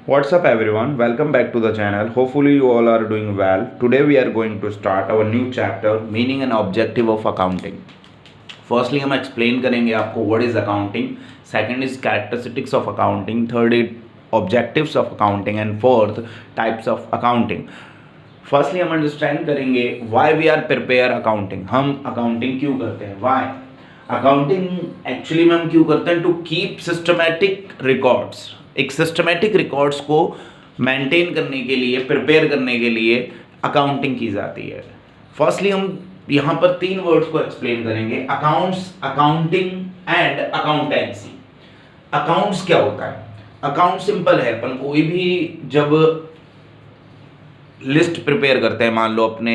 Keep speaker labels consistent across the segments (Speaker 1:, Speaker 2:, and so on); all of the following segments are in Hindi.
Speaker 1: What's up everyone? Welcome back to the channel. Hopefully you all are doing well. Today we are going to start our new chapter meaning and objective of accounting. Firstly हम explain करेंगे आपको what is accounting, second is characteristics of accounting, third is objectives of accounting and fourth types of accounting. Firstly हम अंडरस्टैंड करेंगे why we are prepare accounting. हम अकाउंटिंग क्यों करते हैं, वाई अकाउंटिंग एक्चुअली में हम क्यों करते हैं, टू कीप सिस्टमैटिक रिकॉर्ड्स. एक सिस्टमैटिक रिकॉर्ड्स को मेंटेन करने के लिए, प्रिपेयर करने के लिए अकाउंटिंग की जाती है. फर्स्टली हम यहाँ पर तीन वर्ड्स को एक्सप्लेन करेंगे, accounts, accounting and accountancy. Accounts क्या होता है? अकाउंट सिंपल है. अपन कोई भी जब लिस्ट प्रिपेयर करते हैं, मान लो अपने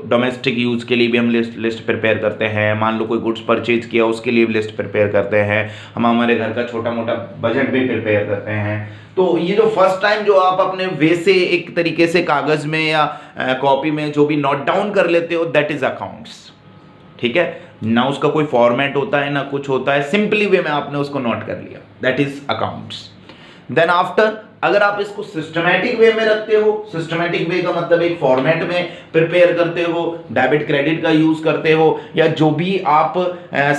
Speaker 1: डोमेस्टिक यूज़ के लिए भी हम लिस्ट प्रिपेयर करते हैं, मान लो कोई गुड्स परचेज किया उसके लिए भी लिस्ट प्रिपेयर करते हैं, हम हमारे घर का छोटा मोटा बजट भी प्रिपेयर करते हैं. तो ये जो फर्स्ट टाइम जो आप अपने वे से एक तरीके से कागज़ में या कॉपी में जो भी नोट डाउन कर लेते हो, दैट इज़ अकाउंट्स. ठीक है ना, उसका कोई फॉर्मेट होता है ना कुछ होता है, सिंपली वे में आपने उसको नोट कर लिया, that is accounts. Then after अगर आप इसको सिस्टमैटिक वे में रखते हो, सिस्टमैटिक वे का मतलब एक फॉर्मेट में प्रिपेयर करते हो, डेबिट क्रेडिट का यूज करते हो या जो भी आप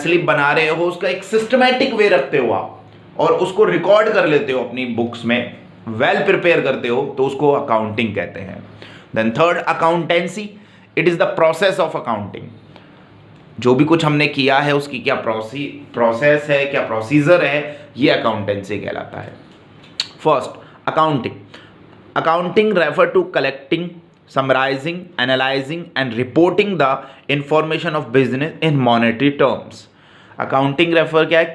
Speaker 1: स्लिप बना रहे हो उसका एक सिस्टमैटिक वे रखते हो आप और उसको रिकॉर्ड कर लेते हो अपनी बुक्स में, वेल प्रिपेयर करते हो, तो उसको अकाउंटिंग कहते हैं. Then third accountancy, it is the process of accounting. जो भी कुछ हमने किया है उसकी क्या प्रोसेस है, क्या प्रोसीजर है, ये अकाउंटेंसी कहलाता है. First accounting. Accounting refer to collecting, summarizing, analyzing and reporting the information of business in monetary terms. Accounting refer क्या है,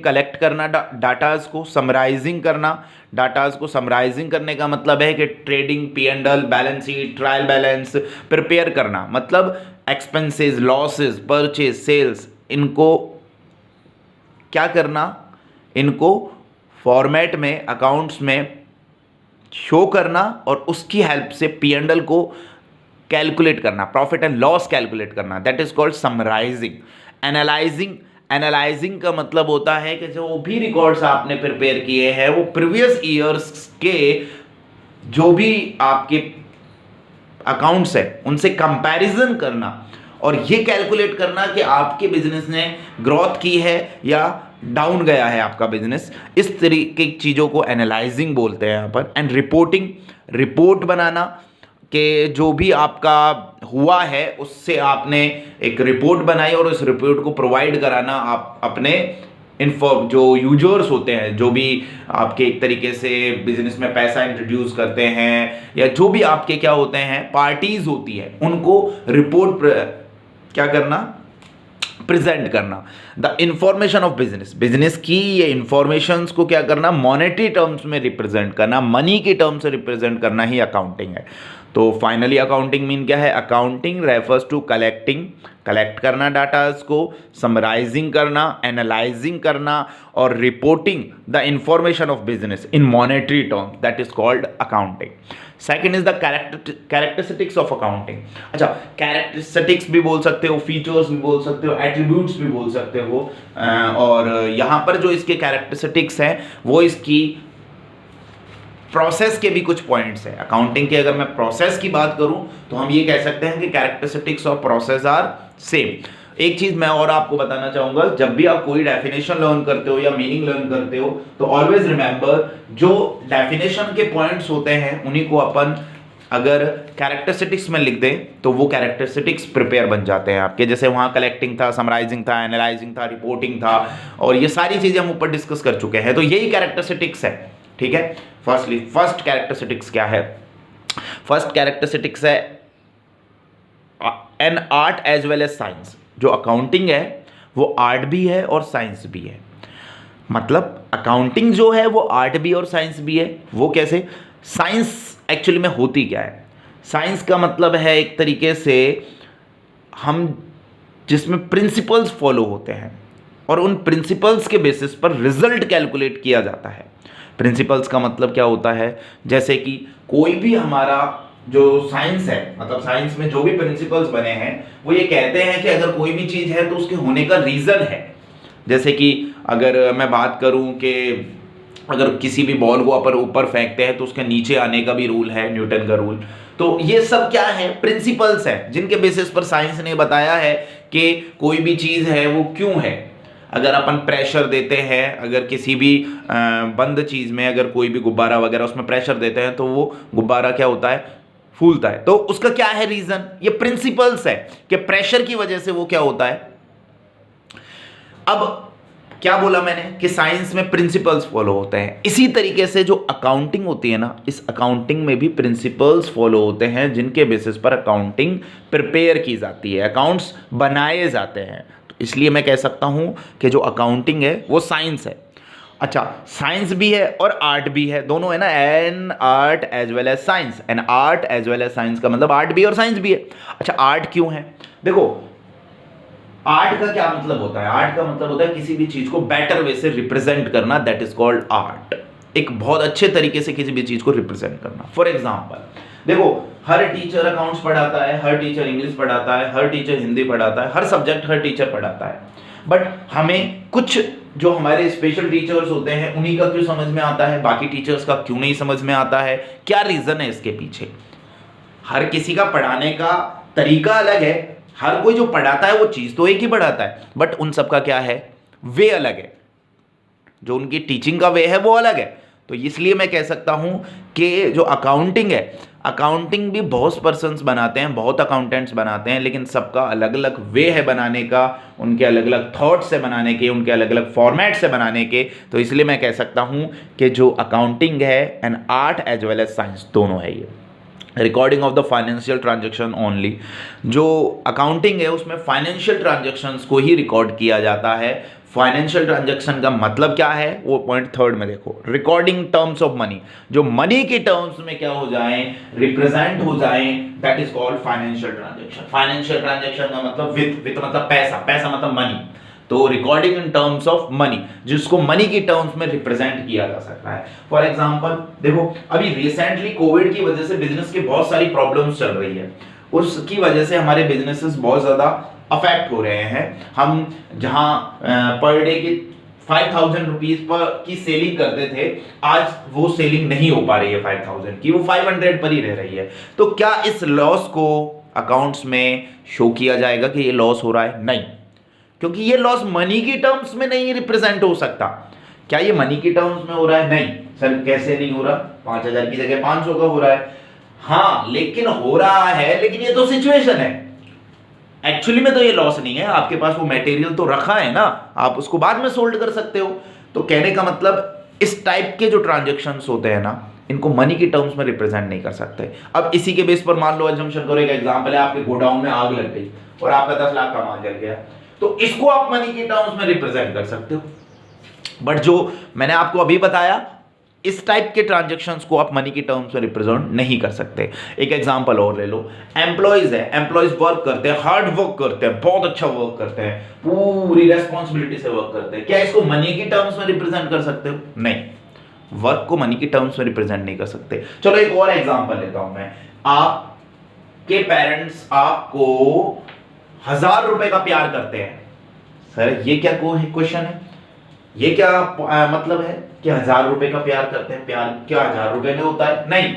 Speaker 1: कलेक्ट करना डाटाज को, समराइजिंग करना डाटाज को. समराइजिंग करने का मतलब है कि trading, P&L, balance sheet, trial balance prepare करना, मतलब एक्सपेंसेस, लॉसेस, परचेज, सेल्स, इनको क्या करना, इनको फॉर्मेट में अकाउंट्स में शो करना और उसकी हेल्प से P&L को कैलकुलेट करना, प्रॉफिट एंड लॉस कैलकुलेट करना, that is called summarising. Analysing का मतलब होता है कि जो भी रिकॉर्ड्स आपने प्रिपेयर किए हैं वो प्रीवियस ईयर्स के जो भी आपके अकाउंट्स है उनसे कंपैरिजन करना और ये कैलकुलेट करना कि आपके बिजनेस ने ग्रोथ की है या डाउन गया है आपका बिजनेस. इस तरीके की चीज़ों को एनालाइजिंग बोलते हैं यहाँ पर. एंड रिपोर्टिंग, रिपोर्ट बनाना कि जो भी आपका हुआ है उससे आपने एक रिपोर्ट बनाई और उस रिपोर्ट को प्रोवाइड कराना आप अपने जो यूजर्स होते हैं, जो भी आपके एक तरीके से बिजनेस में पैसा इंट्रोड्यूस करते हैं या जो भी आपके क्या होते हैं पार्टीज होती है, उनको रिपोर्ट क्या करना, प्रेजेंट करना. द इंफॉर्मेशन ऑफ बिजनेस की ये इंफॉर्मेशंस को क्या करना, मॉनेटरी टर्म्स में रिप्रेजेंट करना, मनी के टर्म्स से रिप्रेजेंट करना ही अकाउंटिंग है. तो फाइनली अकाउंटिंग मीन क्या है, अकाउंटिंग रेफर्स टू कलेक्ट करना डाटाज को, समराइजिंग करना, एनालाइजिंग करना और reporting the information of business in monetary terms, that is called accounting. Second is the characteristics of accounting. अच्छा, कैरेक्टरिस्टिक्स भी बोल सकते हो, फीचर्स भी बोल सकते हो, एट्रीब्यूट्स भी बोल सकते हो. और यहाँ पर जो इसके कैरेक्टरिस्टिक्स हैं वो इसकी प्रोसेस के भी कुछ पॉइंट्स हैं. अकाउंटिंग के अगर मैं प्रोसेस की बात करूं तो हम ये कह सकते हैं कि कैरेक्टरिस्टिक्स और प्रोसेस आर सेम. एक चीज मैं और आपको बताना चाहूंगा, जब भी आप कोई डेफिनेशन लर्न करते हो या मीनिंग लर्न करते हो तो ऑलवेज रिमेंबर जो डेफिनेशन के पॉइंट्स होते हैं उन्हीं को अपन अगर कैरेक्टरिस्टिक्स में लिख दें तो वो कैरेक्टरिस्टिक्स प्रिपेयर बन जाते हैं आपके. जैसे वहाँ कलेक्टिंग था, समराइजिंग था, एनालाइजिंग था, रिपोर्टिंग था और ये सारी चीज़ें हम ऊपर डिस्कस कर चुके हैं. तो यही कैरेक्टरिस्टिक्स है. ठीक है, फर्स्ट कैरेक्टरिस्टिक्स क्या है, फर्स्ट कैरेक्टरिस्टिक्स है an art as well as science. जो अकाउंटिंग है वो आर्ट भी है और साइंस भी है. मतलब अकाउंटिंग जो है वो आर्ट भी और साइंस भी है. वो कैसे, साइंस एक्चुअली में होती क्या है, साइंस का मतलब है एक तरीके से हम जिसमें प्रिंसिपल्स फॉलो होते हैं और उन प्रिंसिपल्स के बेसिस पर रिजल्ट कैलकुलेट किया जाता है. प्रिंसिपल्स का मतलब क्या होता है, जैसे कि कोई भी हमारा जो साइंस है, मतलब साइंस में जो भी प्रिंसिपल्स बने हैं वो ये कहते हैं कि अगर कोई भी चीज़ है तो उसके होने का रीज़न है. जैसे कि अगर मैं बात करूं कि अगर किसी भी बॉल को ऊपर ऊपर फेंकते हैं तो उसके नीचे आने का भी रूल है, न्यूटन का रूल। तो ये सब क्या है, प्रिंसिपल्स हैं जिनके बेसिस पर साइंस ने बताया है कि कोई भी चीज है वो क्यों है। अगर अपन प्रेशर देते हैं, अगर किसी भी बंद चीज में अगर कोई भी गुब्बारा वगैरह उसमें प्रेशर देते हैं तो वो गुब्बारा क्या होता है, फूलता है। तो उसका क्या है रीजन, ये प्रिंसिपल्स है कि प्रेशर की वजह से वो क्या होता है। अब क्या बोला मैंने कि साइंस में प्रिंसिपल्स फॉलो होते हैं, इसी तरीके से जो अकाउंटिंग होती है ना, इस अकाउंटिंग में भी प्रिंसिपल्स फॉलो होते हैं जिनके बेसिस पर अकाउंटिंग प्रिपेयर की जाती है, अकाउंट्स बनाए जाते हैं। तो इसलिए मैं कह सकता हूं कि जो अकाउंटिंग है वो साइंस है। अच्छा, साइंस भी है और आर्ट भी है, दोनों है ना, an art as well as science, an art as well as science का मतलब आर्ट भी और साइंस भी है। अच्छा, आर्ट क्यों है, देखो आर्ट का क्या मतलब होता है, आर्ट का मतलब होता है किसी भी चीज को बेटर वे से रिप्रेजेंट करना, दैट इज कॉल्ड आर्ट। एक बहुत अच्छे तरीके से किसी भी चीज को रिप्रेजेंट करना। फॉर एग्जांपल देखो, हर टीचर अकाउंट्स पढ़ाता है, हर टीचर इंग्लिश पढ़ाता है, हर टीचर हिंदी पढ़ाता है, हर सब्जेक्ट हर टीचर पढ़ाता है, बट हमें कुछ जो हमारे स्पेशल टीचर्स होते हैं उन्हीं का क्यों समझ में आता है, बाकी टीचर्स का क्यों नहीं समझ में आता है, क्या रीजन है इसके पीछे। हर किसी का पढ़ाने का तरीका अलग है, हर कोई जो पढ़ाता है वो चीज तो एक ही पढ़ाता है, बट उन सबका क्या है, वे अलग है, जो उनकी टीचिंग का वे है वो अलग है। तो इसलिए मैं कह सकता हूं कि जो अकाउंटिंग है, अकाउंटिंग भी बहुत पर्सन्स बनाते हैं, बहुत अकाउंटेंट्स बनाते हैं, लेकिन सबका अलग अलग वे है बनाने का, उनके अलग अलग थॉट्स से बनाने के, उनके अलग अलग फॉर्मेट से बनाने के। तो इसलिए मैं कह सकता हूं कि जो अकाउंटिंग है and art as well as science दोनों है। ये recording of the financial transaction only, जो अकाउंटिंग है उसमें फाइनेंशियल ट्रांजैक्शंस को ही रिकॉर्ड किया जाता है। फाइनेंशियल ट्रांजैक्शन का मतलब क्या है, वो पॉइंट थर्ड में देखो, रिकॉर्डिंग टर्म्स ऑफ मनी, जो मनी के टर्म्स में क्या हो जाए, रिप्रेजेंट हो जाए, that is called financial transaction. Financial transaction का मतलब वित्त मतलब पैसा, पैसा मतलब मनी, तो recording in terms of money, जिसको मनी की टर्म्स में रिप्रेजेंट किया जा सकता है। फॉर एग्जांपल देखो, अभी रिसेंटली कोविड की वजह से बिजनेस की बहुत सारी प्रॉब्लम्स चल रही है, उसकी वजह से हमारे बिजनेसेस बहुत ज्यादा अफेक्ट हो रहे हैं। हम जहां पर डे की 5000 रुपीज पर की सेलिंग करते थे, आज वो सेलिंग नहीं हो पा रही है 5000 की, वो 500 पर ही रह रही है। तो क्या इस लॉस को अकाउंट्स में शो किया जाएगा कि ये लॉस हो रहा है? नहीं, क्योंकि ये लॉस मनी की टर्म्स में नहीं रिप्रेजेंट हो सकता। क्या ये मनी की टर्म्स में हो रहा है? नहीं सर, कैसे नहीं हो रहा, 5000 की जगह 500 का हो रहा है। हाँ, लेकिन हो रहा है, लेकिन ये तो सिचुएशन है, एक्चुअली में तो ये लॉस नहीं है, आपके पास वो मटेरियल तो रखा है ना, आप उसको बाद में सोल्ड कर सकते हो। तो कहने का मतलब इस टाइप के जो ट्रांजैक्शंस होते हैं ना, इनको मनी की टर्म्स में रिप्रेजेंट नहीं कर सकते। अब इसी के बेस पर मान लो, अजम्पशन करो, एक एग्जांपल है, आपके गोडाउन में आग लग गई और आपका 10 लाख का माल जल गया, तो इसको आप मनी की टर्म्स में रिप्रेजेंट कर सकते हो। बट जो मैंने आपको अभी बताया, इस टाइप के ट्रांजैक्शंस को आप मनी की टर्म्स में रिप्रेजेंट नहीं कर सकते। एक एग्जांपल और ले लो, एम्प्लॉइज है, एम्प्लॉइज वर्क करते हैं, हार्ड वर्क करते हैं, बहुत अच्छा वर्क करते हैं, पूरी रेस्पॉन्सिबिलिटी से वर्क करते हैं, क्या इसको मनी की टर्म्स में रिप्रेजेंट कर सकते हो? नहीं, वर्क को मनी की टर्म्स में रिप्रेजेंट नहीं कर सकते। चलो एक और एग्जांपल लेता हूं मैं, आपके पेरेंट्स आपको 1000 रुपए का प्यार करते हैं। सर ये क्या क्वेश्चन है, ये क्या मतलब है कि 1000 रुपए का प्यार करते हैं? प्यार क्या 1000 रुपए में होता है? नहीं।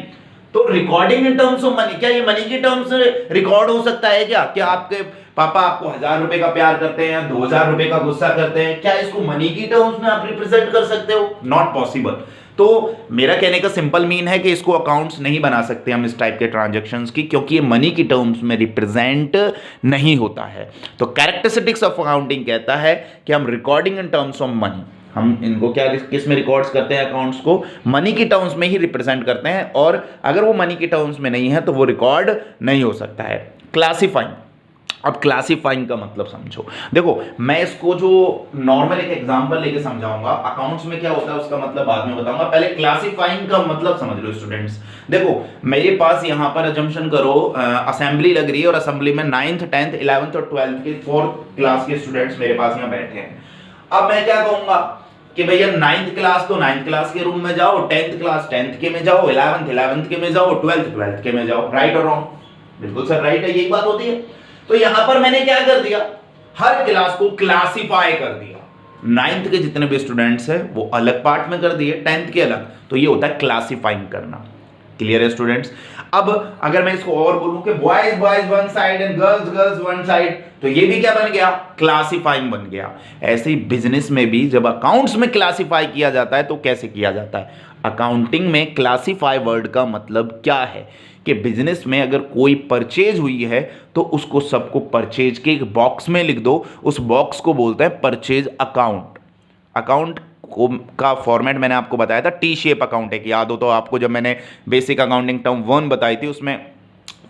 Speaker 1: तो recording in terms of money, क्या ये मनी की टर्म्स से रिकॉर्ड हो सकता है क्या? क्या आपके पापा आपको 1000 रुपए का प्यार करते हैं, 2000 रुपए का गुस्सा करते हैं, क्या इसको मनी की टर्म्स में आप रिप्रेजेंट कर सकते हो? Not possible. तो मेरा कहने का सिंपल मीन है कि इसको अकाउंट्स नहीं बना सकते हम इस टाइप के ट्रांजैक्शंस की, क्योंकि ये मनी की टर्म्स में रिप्रेजेंट नहीं होता है। तो कैरेक्टरिस्टिक्स ऑफ अकाउंटिंग कहता है कि हम recording in terms of money, हम इनको क्या किस में रिकॉर्ड्स करते हैं, अकाउंट्स को मनी की टर्म्स में ही रिप्रेजेंट करते हैं, और अगर वो मनी की टर्म्स में नहीं है तो वो रिकॉर्ड नहीं हो सकता है। क्लासिफाइंग, अब क्लासिफाइंग का मतलब समझो। देखो मैं इसको जो नॉर्मल एक एग्जांपल लेके समझाऊंगा, अकाउंट्स में क्या होता है उसका मतलब बाद में बताऊंगा, पहले क्लासिफाइंग का मतलब समझ लो स्टूडेंट्स। देखो मेरे पास यहां पर अजम्पशन करो असेंबली लग रही है, और असेंबली में 9th 10th 11th और 12th के 4th क्लास के स्टूडेंट्स मेरे पास यहां बैठे हैं। अब मैं क्या कहूंगा कि भैया 9th क्लास तो 9th क्लास के रूम में जाओ, 10th क्लास 10th के में जाओ, 11th 11th के में जाओ, 12th 12th के में जाओ। राइट और रॉन्ग? बिल्कुल सर राइट है, यही बात होती है। तो यहां पर मैंने क्या कर दिया, हर क्लास को क्लासिफाई कर दिया। नाइन्थ के जितने भी स्टूडेंट्स हैं वो अलग पार्ट में कर दिए, 10th के अलग। तो ये होता है क्लासिफाइंग करना। क्लियर है स्टूडेंट्स? अब अगर मैं इसको और बोलूं कि boys boys one side and girls girls one side, तो ये भी क्या बन गया? क्लासिफाइंग बन गया। ऐसे ही बिजनेस में भी जब अकाउंट्स में क्लासिफाई किया जाता है तो कैसे किया जाता है? अकाउंटिंग में क्लासिफाई वर्ड का मतलब क्या है कि बिजनेस में अगर कोई परचेज हुई है तो उसको सबको परचेज के एक बॉक्स में लिख दो, उस बॉक्स को बोलते हैं परचेज अकाउंट। अकाउंट का फॉर्मेट मैंने आपको बताया था, टी शेप अकाउंट है कि याद हो तो आपको, जब मैंने बेसिक अकाउंटिंग टर्म 1 बताई थी उसमें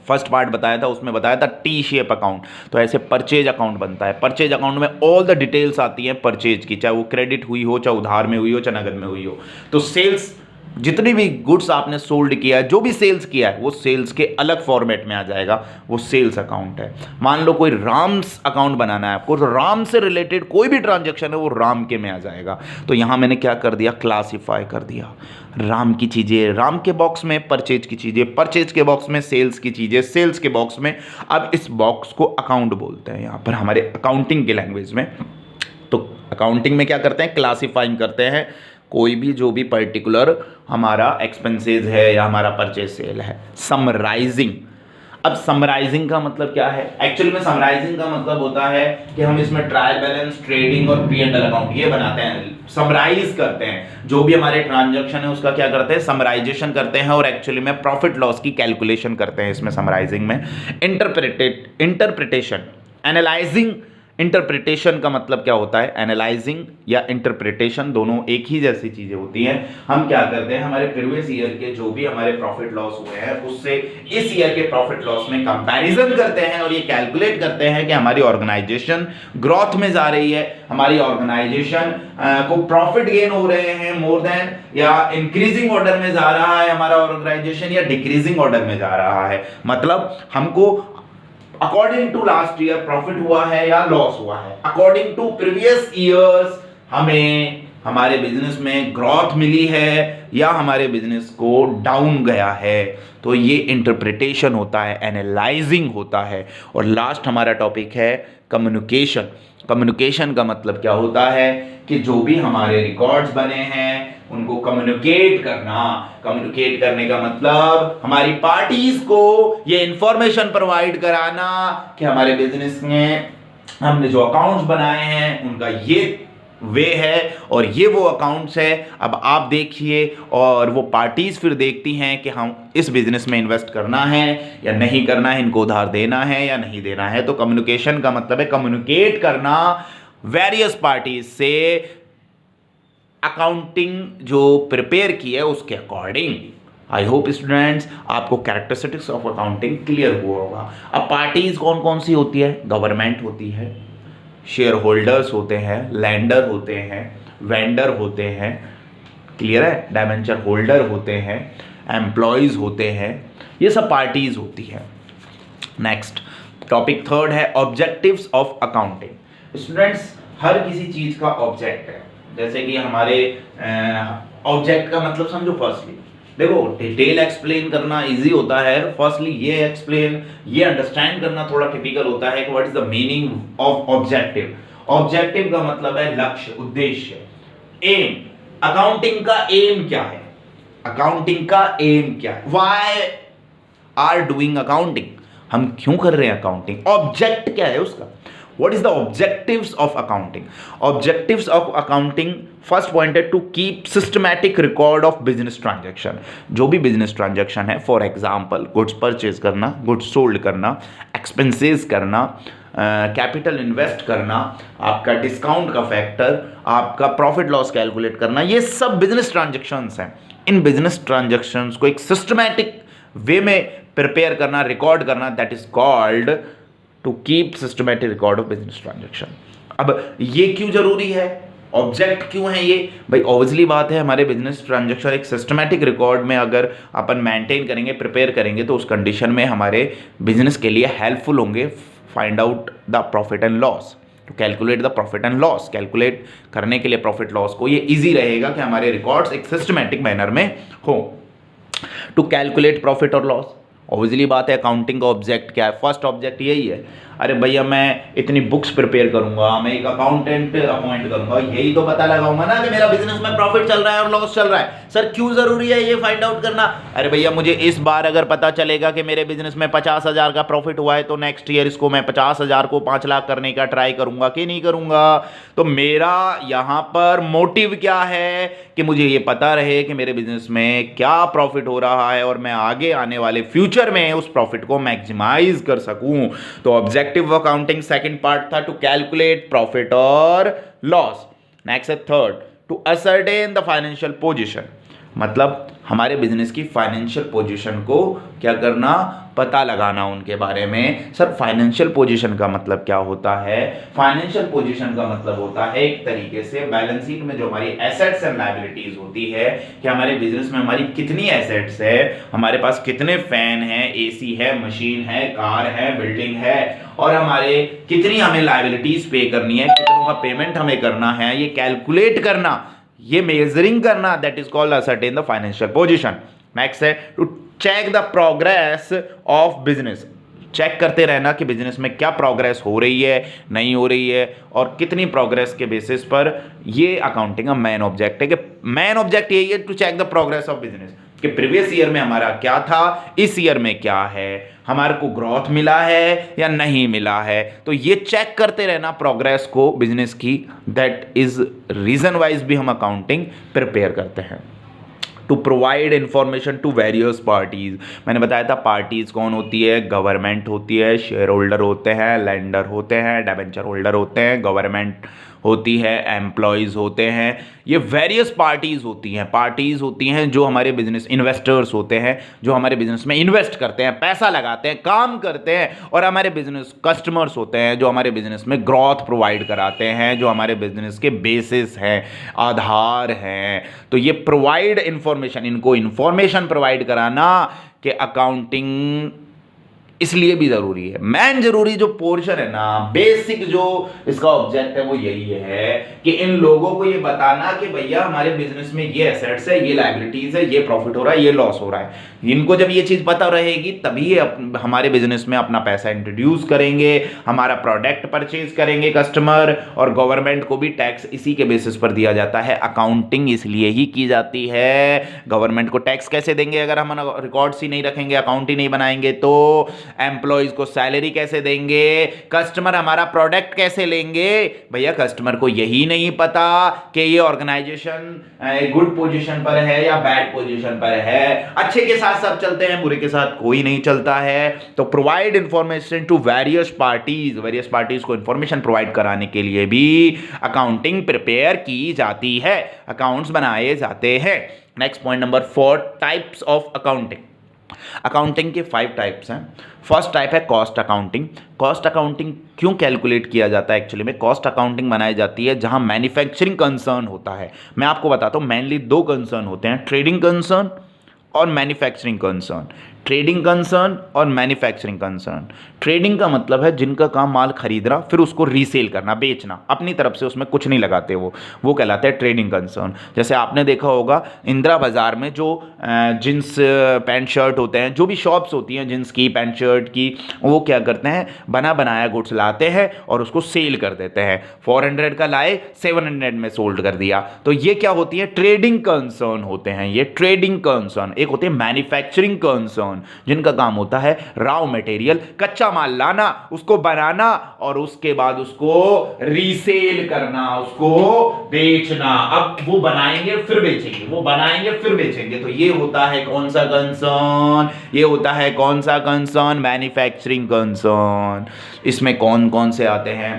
Speaker 1: फर्स्ट पार्ट बताया था, उसमें बताया था टी शेप अकाउंट। तो ऐसे परचेज अकाउंट बनता है। परचेज अकाउंट में ऑल द डिटेल्स आती हैं परचेज की, चाहे वो क्रेडिट हुई हो, चाहे उधार में हुई हो, चाहे नगद में हुई हो। तो सेल्स, जितनी भी गुड्स आपने सोल्ड किया है, जो भी सेल्स किया है, वो सेल्स के अलग फॉर्मेट में आ जाएगा, वो सेल्स अकाउंट है। मान लो कोई राम्स अकाउंट बनाना है आपको, तो राम से रिलेटेड कोई भी ट्रांजैक्शन है वो राम के में आ जाएगा। तो यहां मैंने क्या कर दिया? क्लासिफाई कर दिया। राम की चीजें राम के बॉक्स में, परचेज की चीजें परचेज के बॉक्स में, सेल्स की चीजें सेल्स के बॉक्स में। अब इस बॉक्स को अकाउंट बोलते हैं यहां पर हमारे अकाउंटिंग के लैंग्वेज में। तो अकाउंटिंग में क्या करते हैं? क्लासिफाइंग करते हैं कोई भी जो भी पर्टिकुलर हमारा एक्सपेंसेस है या हमारा परचेज सेल है। समराइजिंग। अब समराइजिंग का मतलब क्या है? एक्चुअली में समराइजिंग का मतलब होता है कि हम इसमें ट्रायल बैलेंस, ट्रेडिंग और P&L अकाउंट ये बनाते हैं, समराइज करते हैं। जो भी हमारे ट्रांजैक्शन है उसका क्या करते हैं? समराइजेशन करते हैं और एक्चुअली में प्रॉफिट लॉस की कैलकुलेशन करते हैं इसमें समराइजिंग में। Interpretation, analysing. इंटरप्रिटेशन का मतलब क्या होता है? एनालाइजिंग या इंटरप्रिटेशन दोनों एक ही जैसी चीजें होती हैं। हम क्या करते हैं? हमारे प्रीवियस ईयर के जो भी हमारे प्रॉफिट लॉस हुए हैं उससे इस ईयर के प्रॉफिट लॉस में कंपैरिजन करते हैं और ये कैलकुलेट करते हैं कि हमारी ऑर्गेनाइजेशन ग्रोथ में जा रही है, हमारी ऑर्गेनाइजेशन को प्रॉफिट गेन हो रहे हैं मोर देन, या इंक्रीजिंग ऑर्डर में जा रहा है हमारा ऑर्गेनाइजेशन, या डिक्रीजिंग ऑर्डर में जा रहा है। मतलब हमको according to last year profit हुआ है या लॉस हुआ है, अकॉर्डिंग टू प्रीवियस ईयर्स हमें हमारे बिजनेस में ग्रोथ मिली है या हमारे बिजनेस को डाउन गया है। तो ये इंटरप्रिटेशन होता है, एनालाइजिंग होता है। और लास्ट हमारा टॉपिक है कम्युनिकेशन। कम्युनिकेशन का मतलब क्या होता है कि जो भी हमारे रिकॉर्ड्स बने हैं उनको कम्युनिकेट करना। कम्युनिकेट करने का मतलब हमारी पार्टीज को ये इंफॉर्मेशन प्रोवाइड कराना कि हमारे बिजनेस में हमने जो अकाउंट्स बनाए हैं उनका ये वे है और ये वो अकाउंट्स है। अब आप देखिए और वो पार्टीज फिर देखती हैं कि हम इस बिजनेस में इन्वेस्ट करना है या नहीं करना है, इनको उधार देना है या नहीं देना है। तो कम्युनिकेशन का मतलब है कम्युनिकेट करना वेरियस पार्टीज से अकाउंटिंग जो प्रिपेयर की है उसके अकॉर्डिंग। आई होप स्टूडेंट्स आपको कैरेक्टरिस्टिक्स ऑफ अकाउंटिंग क्लियर हुआ होगा। अब पार्टीज कौन कौन सी होती है? गवर्नमेंट होती है, शेयर होल्डर्स होते हैं, लैंडर होते हैं, वेंडर होते हैं, क्लियर है, डायमेंचर होल्डर होते हैं, एम्प्लॉयज होते हैं, ये सब पार्टीज होती है। नेक्स्ट टॉपिक थर्ड है ऑब्जेक्टिव्स ऑफ अकाउंटिंग। स्टूडेंट्स हर किसी चीज का ऑब्जेक्ट है, जैसे कि हमारे ऑब्जेक्ट का मतलब समझो। फर्स्टली देखो डिटेल एक्सप्लेन करना इजी होता है, फर्स्टली ये एक्सप्लेन, ये अंडरस्टैंड करना थोड़ा टिपिकल होता है कि what is the meaning of objective. Objective का मतलब है लक्ष्य, उद्देश्य, एम। अकाउंटिंग का एम क्या है? अकाउंटिंग का एम क्या है? Why are doing accounting? हम क्यों कर रहे हैं अकाउंटिंग? ऑब्जेक्ट क्या है उसका? What is the objectives of accounting? Objectives of accounting first point है to keep systematic record of business transaction। जो भी business transaction है, for example goods purchase करना, goods sold करना, expenses करना, कैपिटल इन्वेस्ट करना, आपका डिस्काउंट का फैक्टर, आपका प्रॉफिट लॉस कैलकुलेट करना, ये सब बिजनेस ट्रांजेक्शन्स हैं। इन बिजनेस ट्रांजेक्शन्स को एक सिस्टमैटिक वे में प्रिपेयर करना, रिकॉर्ड करना, that is called to keep systematic record of business transaction. अब ये क्यों जरूरी है? ऑब्जेक्ट क्यों है ये? भाई ऑब्वियसली बात है, हमारे बिजनेस ट्रांजेक्शन एक सिस्टमैटिक रिकॉर्ड में अगर अपन मेंटेन करेंगे, प्रिपेयर करेंगे, तो उस कंडीशन में हमारे बिजनेस के लिए हेल्पफुल होंगे find out the profit and loss, to calculate the profit and loss. Calculate करने के लिए प्रॉफिट लॉस को ये ईजी रहेगा कि हमारे रिकॉर्ड्स एक सिस्टमैटिक मैनर में हो। टू कैलकुलेट प्रॉफिट और लॉस, ऑब्वियसली बात है, अकाउंटिंग का ऑब्जेक्ट क्या है? फर्स्ट ऑब्जेक्ट यही है, अरे भैया मैं इतनी बुक्स प्रिपेयर करूंगा, मैं एक अकाउंटेंट अपॉइंट करूंगा, यही तो पता लगाऊंगा ना कि मेरा बिजनेस में प्रॉफिट चल रहा है और लॉस चल रहा है। सर क्यों जरूरी है ये फाइंड आउट करना? अरे भैया मुझे इस बार अगर पता चलेगा कि मेरे बिजनेस में 50,000 का प्रॉफिट हुआ है तो नेक्स्ट ईयर इसको मैं 50,000 को 5 लाख करने का ट्राई करूंगा कि नहीं करूंगा। तो मेरा यहां पर मोटिव क्या है कि मुझे ये पता रहे कि मेरे बिजनेस में क्या प्रॉफिट हो रहा है और मैं आगे आने वाले फ्यूचर में उस प्रॉफिट को मैक्सिमाइज कर सकूं। तो ऑब्जेक्टिव अकाउंटिंग सेकंड पार्ट था टू कैलकुलेट प्रॉफिट और लॉस। नेक्स्ट है third, to ascertain the financial position, मतलब हमारे बिजनेस की फाइनेंशियल पोजीशन को क्या करना, पता लगाना उनके बारे में। सर फाइनेंशियल पोजीशन का मतलब क्या होता है? फाइनेंशियल पोजीशन का मतलब होता है एक तरीके से बैलेंस शीट में जो हमारी एसेट्स एंड लायबिलिटीज होती है कि हमारे बिजनेस में हमारी कितनी एसेट्स है, हमारे पास कितने फैन है, एसी है, मशीन है, कार है, बिल्डिंग है, और हमारे कितनी हमें लायबिलिटीज पे करनी है, कितनों का पेमेंट हमें करना है, ये कैलकुलेट करना, ये मेजरिंग करना, that is called ascertain the financial position. Next है to check the progress of business, check करते रहना कि बिजनेस में क्या प्रोग्रेस हो रही है, नहीं हो रही है, और कितनी प्रोग्रेस के बेसिस पर। ये अकाउंटिंग का मेन ऑब्जेक्ट है कि मेन ऑब्जेक्ट यही है to check the progress of business कि प्रीवियस ईयर में हमारा क्या था, इस ईयर में क्या है, हमारे को ग्रोथ मिला है या नहीं मिला है। तो ये चेक करते रहना प्रोग्रेस को बिजनेस की, दैट इज रीजन वाइज भी हम अकाउंटिंग प्रिपेयर करते हैं। To provide information to various parties, मैंने बताया था पार्टीज कौन होती है, गवर्नमेंट होती है, शेयर होल्डर होते हैं, लेंडर होते हैं, डिबेंचर होल्डर होते हैं, गवर्नमेंट होती है, एम्प्लॉयज होते हैं, ये वेरियस पार्टीज होती हैं जो हमारे बिजनेस, इन्वेस्टर्स होते हैं जो हमारे बिजनेस में इन्वेस्ट करते हैं, पैसा लगाते हैं, काम करते हैं, और हमारे बिजनेस कस्टमर्स होते हैं जो हमारे बिजनेस में ग्रोथ प्रोवाइड कराते हैं, जो हमारे बिजनेस के बेसिस हैं, आधार हैं। तो ये प्रोवाइड इंफॉर्मेशन, इनको इंफॉर्मेशन प्रोवाइड कराना कि अकाउंटिंग इसलिए भी जरूरी है। मेन जरूरी जो पोर्शन है ना, बेसिक जो इसका ऑब्जेक्ट है वो यही है कि इन लोगों को ये बताना कि भैया हमारे बिजनेस में ये एसेट्स है, ये लायबिलिटीज है, ये प्रॉफिट हो रहा है, ये लॉस हो रहा है। इनको जब ये चीज पता रहेगी तभी ये हमारे बिजनेस में अपना पैसा इंट्रोड्यूस करेंगे, हमारा प्रोडक्ट परचेज करेंगे कस्टमर, और गवर्नमेंट को भी टैक्स इसी के बेसिस पर दिया जाता है। अकाउंटिंग इसलिए ही की जाती है। गवर्नमेंट को टैक्स कैसे देंगे अगर हम रिकॉर्ड्स ही नहीं रखेंगे, अकाउंट ही नहीं बनाएंगे तो? एम्प्लॉइज को सैलरी कैसे देंगे? कस्टमर हमारा प्रोडक्ट कैसे लेंगे? भैया कस्टमर को यही नहीं पता कि ये ऑर्गेनाइजेशन गुड पोजीशन पर है या बैड पोजीशन पर है। अच्छे के साथ सब चलते हैं, बुरे के साथ कोई नहीं चलता है। तो provide information to various parties को इंफॉर्मेशन प्रोवाइड कराने के लिए भी अकाउंटिंग प्रिपेयर की जाती है, अकाउंट्स बनाए जाते हैं। Next point number 4, types of accounting. Accounting के 5 टाइप्स हैं। फर्स्ट टाइप है कॉस्ट अकाउंटिंग। कॉस्ट अकाउंटिंग क्यों कैलकुलेट किया जाता है? एक्चुअली में कॉस्ट अकाउंटिंग बनाई जाती है जहां मैन्युफैक्चरिंग कंसर्न होता है। मैं आपको बताता हूं, मेनली 2 कंसर्न होते हैं, ट्रेडिंग कंसर्न और मैन्युफैक्चरिंग कंसर्न। ट्रेडिंग कंसर्न और मैन्युफैक्चरिंग कंसर्न। ट्रेडिंग का मतलब है जिनका काम माल खरीदना फिर उसको रीसेल करना, बेचना, अपनी तरफ से उसमें कुछ नहीं लगाते वो कहलाता है ट्रेडिंग कंसर्न। जैसे आपने देखा होगा इंदिरा बाजार में जो जींस पैंट शर्ट होते हैं, जो भी शॉप्स होती हैं जींस की, पैंट शर्ट की, वो क्या करते हैं, बना बनाया गुड्स लाते हैं और उसको सेल कर देते हैं। 400 का लाए, 700 में सोल्ड कर दिया। तो ये क्या होती है? ट्रेडिंग कंसर्न होते हैं ये, ट्रेडिंग कंसर्न। एक होते हैं मैन्युफैक्चरिंग कंसर्न, जिनका काम होता है रॉ मटेरियल, कच्चा माल लाना, उसको बनाना और उसके बाद उसको रीसेल करना, उसको बेचना। अब वो बनाएंगे फिर बेचेंगे, वो बनाएंगे फिर बेचेंगे। तो ये होता है कौन सा कंसर्न? ये होता है कौन सा कंसर्न? Manufacturing concern. इसमें कौन कौन से आते हैं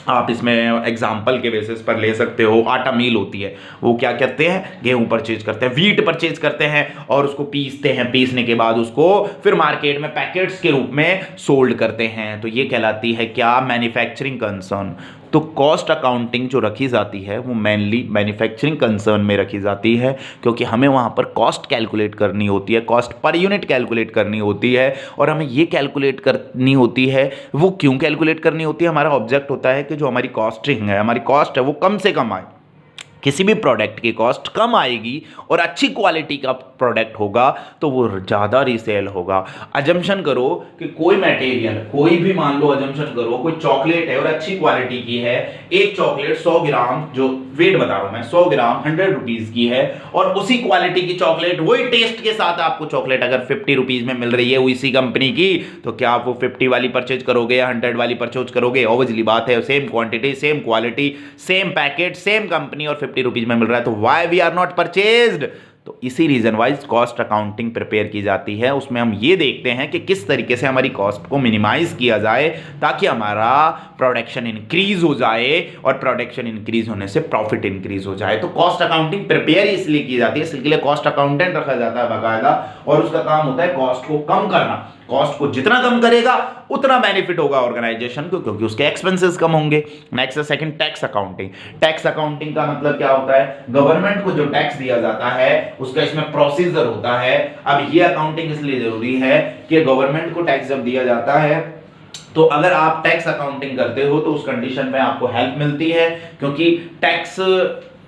Speaker 1: आप इसमें एग्जाम्पल के बेसिस पर ले सकते हो। आटा मिल होती है, वो क्या करते हैं, गेहूं परचेज करते हैं, व्हीट परचेज करते हैं और उसको पीसते हैं, पीसने के बाद उसको फिर मार्केट में पैकेट्स के रूप में सोल्ड करते हैं। तो ये कहलाती है क्या? Manufacturing concern. तो कॉस्ट अकाउंटिंग जो रखी जाती है वो मेनली मैन्युफैक्चरिंग कंसर्न में रखी जाती है, क्योंकि हमें वहाँ पर कॉस्ट कैलकुलेट करनी होती है, कॉस्ट पर यूनिट कैलकुलेट करनी होती है। और हमें ये कैलकुलेट करनी होती है, वो क्यों कैलकुलेट करनी होती है? हमारा ऑब्जेक्ट होता है कि जो हमारी कॉस्टिंग है, हमारी कॉस्ट है, वो कम से कम आए। किसी भी प्रोडक्ट की कॉस्ट कम आएगी और अच्छी क्वालिटी का प्रोडक्ट होगा तो वो ज़्यादा रीसेल होगा। अजम्पशन करो कि कोई मटेरियल, कोई भी मान लो अजम्पशन करो कोई चॉकलेट है और अच्छी क्वालिटी की है, एक चॉकलेट 100 ग्राम, जो वेट बता रहा हूं मैं, 100 ग्राम 100 रुपीज की है, और उसी क्वालिटी की चॉकलेट वही टेस्ट के साथ आपको चॉकलेट अगर 50 रुपीज में मिल रही है इसी कंपनी की, तो क्या आप वो 50 वाली परचेज करोगे या 100 वाली परचेज करोगे? ऑब्वियसली बात है, same quantity, same quality, same packet, same company और 50 रुपीज में मिल रहा है, तो why we are not purchased? तो इसी reason wise cost accounting prepare की जाती है। उसमें हम ये देखते हैं कि किस तरीके से हमारी कॉस्ट को मिनिमाइज किया जाए ताकि हमारा प्रोडक्शन इंक्रीज हो जाए, और प्रोडक्शन इंक्रीज होने से प्रॉफिट इंक्रीज हो जाए। तो कॉस्ट अकाउंटिंग प्रिपेयर इसलिए की जाती है, इसलिए कॉस्ट अकाउंटेंट रखा जाता है बाकायदा, और उसका काम होता है कॉस्ट को कम करना। कॉस्ट को जितना कम करेगा उतना बेनिफिट होगा ऑर्गेनाइजेशन को, क्योंकि उसके एक्सपेंसेस कम होंगे। नेक्स्ट है second, tax accounting. Tax accounting का मतलब क्या होता है? गवर्नमेंट को जो टैक्स दिया जाता है उसका इसमें प्रोसीजर होता है। अब ये अकाउंटिंग इसलिए जरूरी है कि गवर्नमेंट को टैक्स जब दिया जाता है तो अगर आप टैक्स अकाउंटिंग करते हो तो उस कंडीशन में आपको हेल्प मिलती है, क्योंकि टैक्स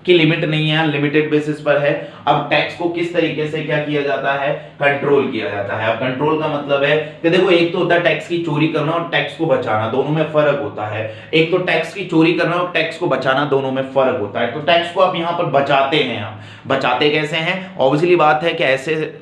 Speaker 1: की लिमिट नहीं है, लिमिटेड बेसिस पर है। अब टैक्स को किस तरीके से क्या किया जाता है? कंट्रोल किया जाता है। अब कंट्रोल का मतलब है कि देखो, एक तो होता है टैक्स की चोरी करना और टैक्स को बचाना, दोनों में फर्क होता है। एक तो टैक्स की चोरी करना और टैक्स को बचाना, दोनों में फर्क होता है। तो टैक्स को आप यहां पर बचाते हैं। हम बचाते कैसे हैं? ऑब्वियसली बात है कि ऐसे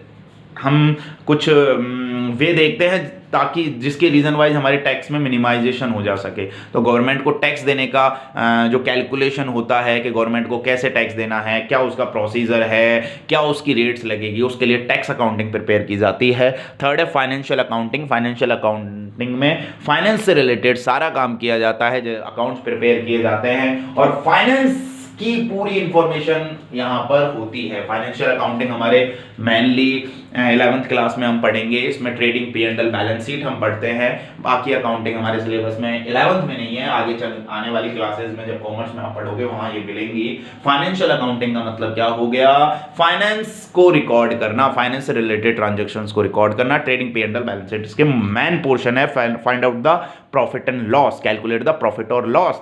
Speaker 1: हम कुछ वे देखते हैं ताकि जिसके रीजन वाइज हमारे टैक्स में मिनिमाइजेशन हो जा सके। तो गवर्नमेंट को टैक्स देने का जो कैलकुलेशन होता है कि गवर्नमेंट को कैसे टैक्स देना है, क्या उसका प्रोसीजर है, क्या उसकी रेट्स लगेगी, उसके लिए टैक्स अकाउंटिंग प्रिपेयर की जाती है। थर्ड है फाइनेंशियल अकाउंटिंग। फाइनेंशियल अकाउंटिंग में फाइनेंस से रिलेटेड सारा काम किया जाता है, जो अकाउंट्स प्रिपेयर किए जाते हैं और फाइनेंस की पूरी इंफॉर्मेशन यहां पर होती है। फाइनेंशियल अकाउंटिंग हमारे मेनली 11th क्लास में हम पढ़ेंगे। इसमें ट्रेडिंग, P&L, बैलेंस शीट हम पढ़ते हैं। बाकी अकाउंटिंग हमारे सिलेबस में 11th में नहीं है, आगे चल आने वाली क्लासेस में जब कॉमर्स में आप पढ़ोगे वहां ये मिलेंगी। फाइनेंशियल अकाउंटिंग का मतलब क्या हो गया? फाइनेंस को रिकॉर्ड करना, फाइनेंस से रिलेटेड ट्रांजेक्शंस को रिकॉर्ड करना। ट्रेडिंग, P&L, बैलेंस शीट इसके मेन पोर्शन है। Find out the profit and loss, calculate the profit और लॉस,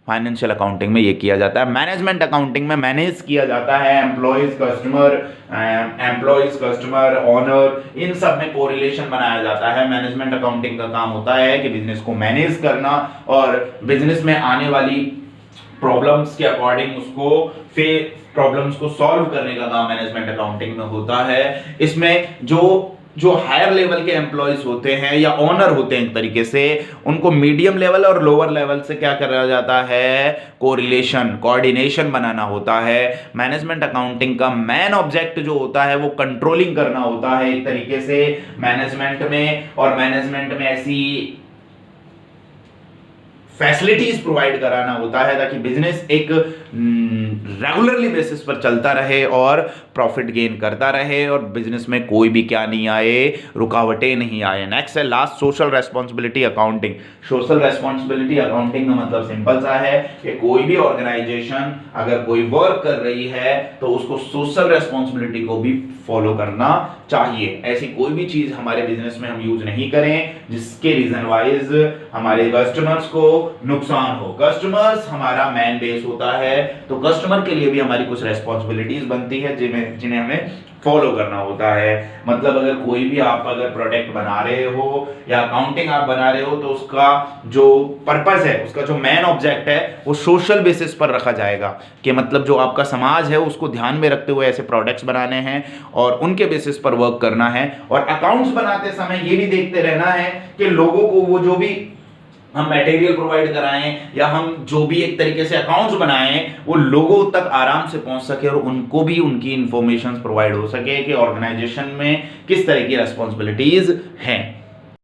Speaker 1: फाइनेंशियल अकाउंटिंग में ये किया जाता है। मैनेजमेंट अकाउंटिंग में मैनेज किया जाता है एम्प्लॉइज, कस्टमर, ऑनर, इन सब में कोरिलेशन बनाया जाता है। मैनेजमेंट अकाउंटिंग का काम होता है कि बिजनेस को मैनेज करना और बिजनेस में आने वाली प्रॉब्लम्स के अकॉर्डिंग उसको प्रॉब्लम्स को सॉल्व करने का काम मैनेजमेंट अकाउंटिंग में होता है। इसमें जो हायर लेवल के एम्प्लॉइज होते हैं या ऑनर होते हैं, एक तरीके से उनको मीडियम लेवल और लोअर लेवल से क्या करा जाता है? कोरिलेशन, कोऑर्डिनेशन बनाना होता है। मैनेजमेंट अकाउंटिंग का मेन ऑब्जेक्ट जो होता है वो कंट्रोलिंग करना होता है एक तरीके से मैनेजमेंट में, और मैनेजमेंट में ऐसी फैसिलिटीज प्रोवाइड कराना होता है ताकि बिजनेस एक रेगुलरली बेसिस पर चलता रहे और प्रॉफिट गेन करता रहे और बिजनेस में कोई भी क्या नहीं आए, रुकावटें नहीं आए। नेक्स्ट है last, social responsibility accounting. Social responsibility accounting का मतलब सिंपल सा है कि कोई भी ऑर्गेनाइजेशन अगर कोई वर्क कर रही है तो उसको सोशल रेस्पॉन्सिबिलिटी को भी फॉलो करना चाहिए। ऐसी कोई भी चीज हमारे बिजनेस में हम यूज नहीं करें जिसके रीजन वाइज हमारे कस्टमर्स को नुकसान हो। कस्टमर्स हमारा मेन बेस होता है, तो कस्टमर के लिए भी हमारी कुछ रेस्पॉन्सिबिलिटीज बनती है जिन्हें हमें फॉलो करना होता है। मतलब अगर कोई भी आप अगर प्रोडक्ट बना रहे हो या अकाउंटिंग आप बना रहे हो तो उसका जो पर्पस है, उसका जो मेन ऑब्जेक्ट है वो सोशल बेसिस पर रखा जाएगा कि मतलब जो आपका समाज है उसको ध्यान में रखते हुए ऐसे प्रोडक्ट्स बनाने हैं और उनके बेसिस पर वर्क करना है। और अकाउंट्स बनाते समय ये भी देखते रहना है कि लोगों को वो जो भी हम मटेरियल प्रोवाइड कराएं या हम जो भी एक तरीके से अकाउंट्स बनाएं वो लोगों तक आराम से पहुंच सके और उनको भी उनकी इंफॉर्मेशन प्रोवाइड हो सके कि ऑर्गेनाइजेशन में किस तरह की रेस्पॉन्सिबिलिटीज हैं।